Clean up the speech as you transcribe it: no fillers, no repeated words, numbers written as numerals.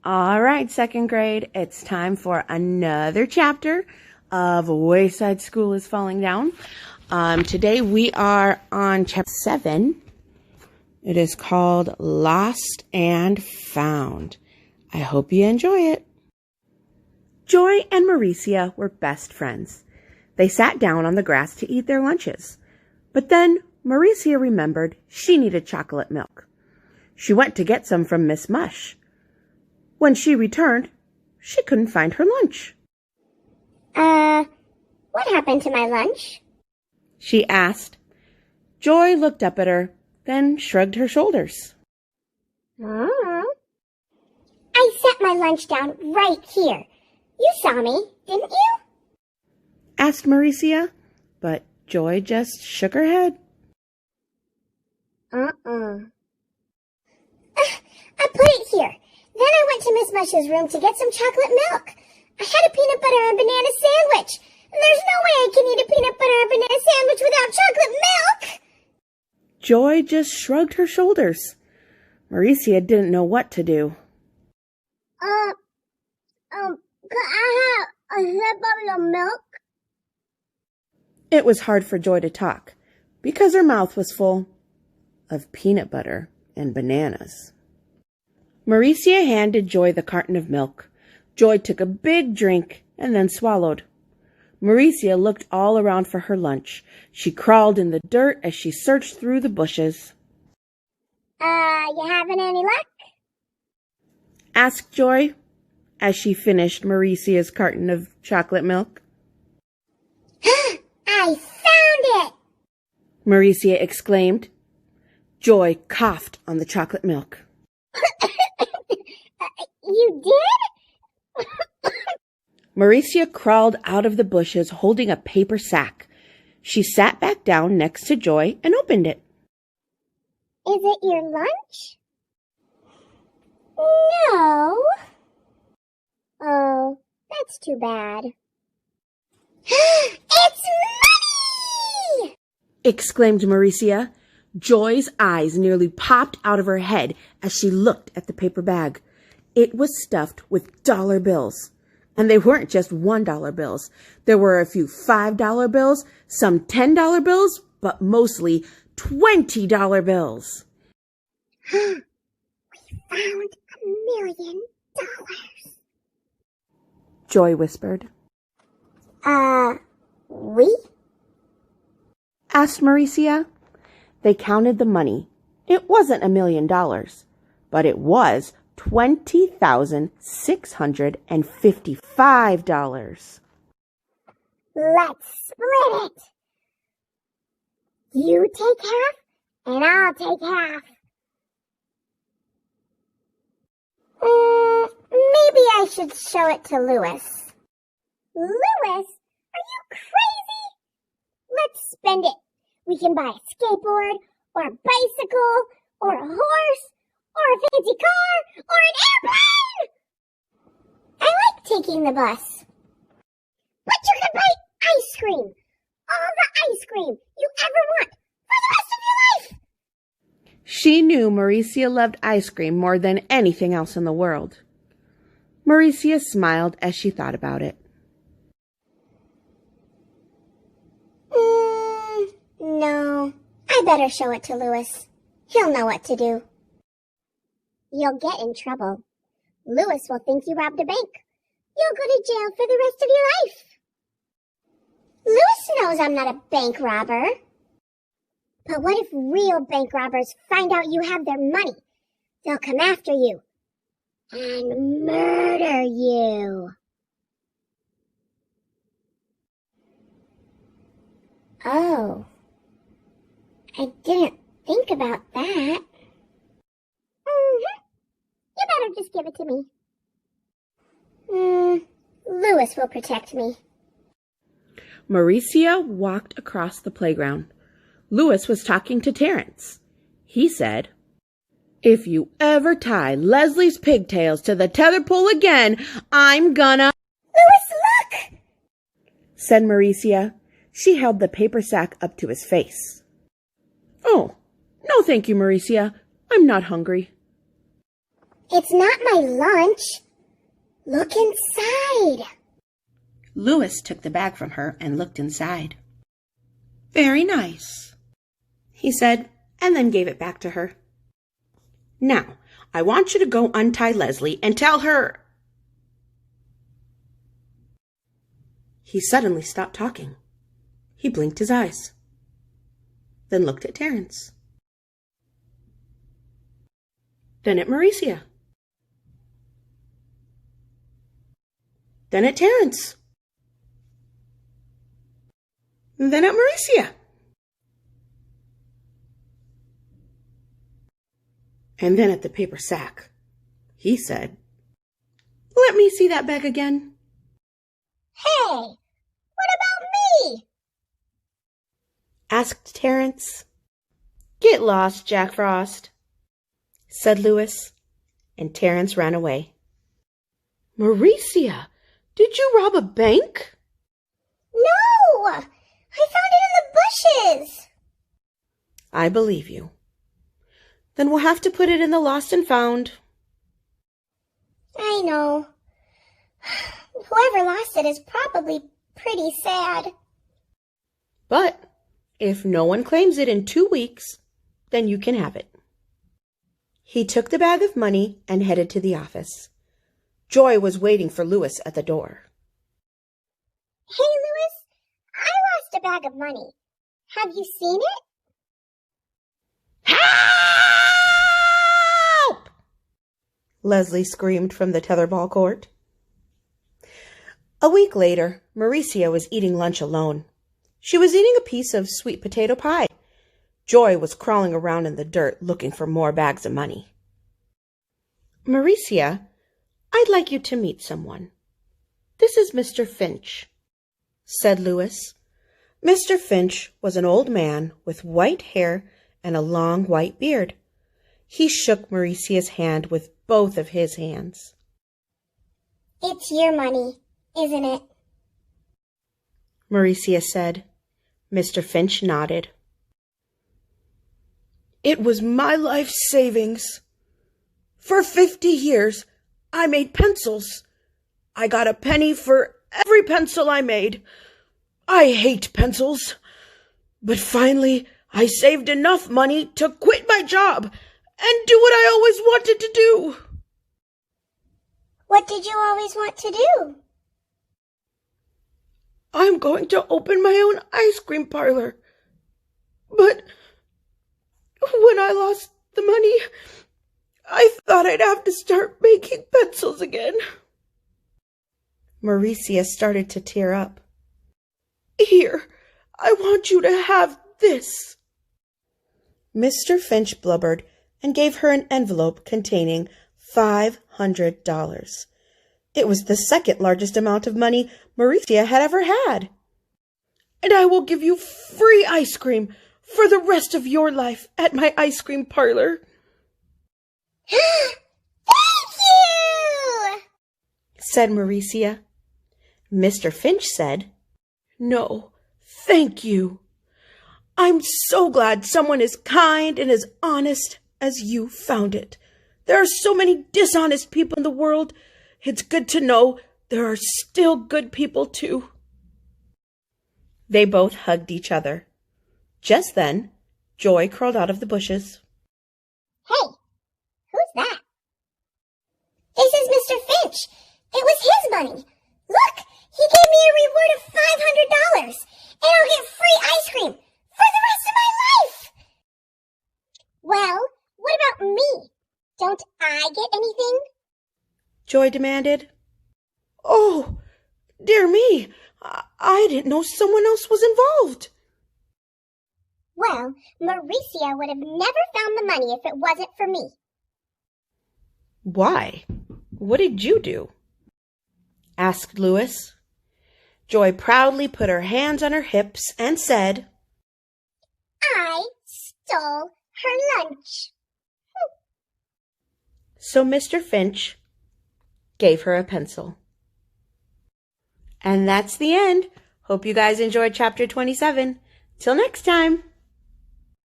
All right, second grade, it's time for another chapter of Wayside School is Falling Down. Today we are on chapter 7. It is called Lost and Found. I hope you enjoy it. Joy and Mauricia were best friends. They sat down on the grass to eat their lunches. But then Mauricia remembered she needed chocolate milk. She went to get some from Miss Mush. When she returned, she couldn't find her lunch. What happened to my lunch? She asked. Joy looked up at her, then shrugged her shoulders. I set my lunch down right here. You saw me, didn't you? Asked Mauricia, but Joy just shook her head. I put it here. Then I went to Miss Mush's room to get some chocolate milk. I had a peanut butter and banana sandwich. And there's no way I can eat a peanut butter and banana sandwich without chocolate milk. Joy just shrugged her shoulders. Mauricia didn't know what to do. Could I have a sip of milk? It was hard for Joy to talk because her mouth was full of peanut butter and bananas. Mauricia handed Joy the carton of milk. Joy took a big drink and then swallowed. Mauricia looked all around for her lunch. She crawled in the dirt as she searched through the bushes. You having any luck? Asked Joy as she finished Mauricia's carton of chocolate milk. I found it! Mauricia exclaimed. Joy coughed on the chocolate milk. You did? Mauricia crawled out of the bushes holding a paper sack. She sat back down next to Joy and opened it. Is it your lunch? No. Oh, that's too bad. It's money! Exclaimed Mauricia. Joy's eyes nearly popped out of her head as she looked at the paper bag. It was stuffed with dollar bills. And they weren't just $1 bills. There were a few $5 bills, some $10 bills, but mostly $20 bills. We found $1 million. Joy whispered. We? Asked Mauricia. They counted the money. It wasn't $1 million, but it was $20,655. Let's split it. You take half, and I'll take half. Maybe I should show it to Louis. Louis? Are you crazy? Let's spend it. We can buy a skateboard, or a bicycle, or a horse, or a fancy car, or an airplane! I like taking the bus. But you're gonna buy ice cream! All the ice cream you ever want for the rest of your life! She knew Mauricia loved ice cream more than anything else in the world. Mauricia smiled as she thought about it. No, I better show it to Louis. He'll know what to do. You'll get in trouble. Louis will think you robbed a bank. You'll go to jail for the rest of your life. Louis knows I'm not a bank robber. But what if real bank robbers find out you have their money? They'll come after you and murder you. Oh, I didn't think about that. You better just give it to me. Louis will protect me. Mauricia walked across the playground. Louis was talking to Terrence. He said, "If you ever tie Leslie's pigtails to the tether pole again, I'm gonna—" Louis, look! said Mauricia. She held the paper sack up to his face. "Oh, no thank you, Mauricia. I'm not hungry." It's not my lunch. Look inside. Louis took the bag from her and looked inside. Very nice, he said, and then gave it back to her. Now, I want you to go untie Leslie and tell her. He suddenly stopped talking. He blinked his eyes, then looked at Terence, then at Mauricia, then at Terence, then at Mauricia, and then at the paper sack. He said, "Let me see that bag again." Hey, what about me? Asked Terence. "Get lost, Jack Frost," said Louis, and Terence ran away. Mauricia, did you rob a bank? No, I found it in the bushes. I believe you. Then we'll have to put it in the lost and found. I know. Whoever lost it is probably pretty sad. But if no one claims it in 2 weeks, then you can have it. He took the bag of money and headed to the office. Joy was waiting for Louis at the door. Hey, Louis, I lost a bag of money. Have you seen it? Help! Leslie screamed from the tetherball court. A week later, Mauricia was eating lunch alone. She was eating a piece of sweet potato pie. Joy was crawling around in the dirt looking for more bags of money. Mauricia, I'd like you to meet someone. This is Mr. Finch, said Louis. Mr. Finch was an old man with white hair and a long white beard. He shook Mauricia's hand with both of his hands. It's your money, isn't it? Mauricia said. Mr. Finch nodded. It was my life savings. For 50 years, I made pencils. I got a penny for every pencil I made. I hate pencils. But finally, I saved enough money to quit my job and do what I always wanted to do. What did you always want to do? I'm going to open my own ice cream parlor. But when I lost the money, I thought I'd have to start making pencils again. Mauricia started to tear up. Here, I want you to have this. Mr. Finch blubbered and gave her an envelope containing $500. It was the second largest amount of money Mauricia had ever had. And I will give you free ice cream for the rest of your life at my ice cream parlor. Thank you! Said Mauricia. Mr. Finch said, No, thank you. I'm so glad someone as kind and as honest as you found it. There are so many dishonest people in the world. It's good to know there are still good people too. They both hugged each other. Just then, Joy crawled out of the bushes. Hey, who's that? This is Mr. Finch. It was his money. Look, he gave me a reward of $500, and I'll get free ice cream for the rest of my life. Well, what about me? Don't I get anything? Joy demanded. Oh, dear me, I didn't know someone else was involved. Well, Mauricia would have never found the money if it wasn't for me. Why? What did you do? Asked Louis. Joy proudly put her hands on her hips and said, I stole her lunch. So Mr. Finch gave her a pencil. And that's the end. Hope you guys enjoyed chapter 27. Till next time.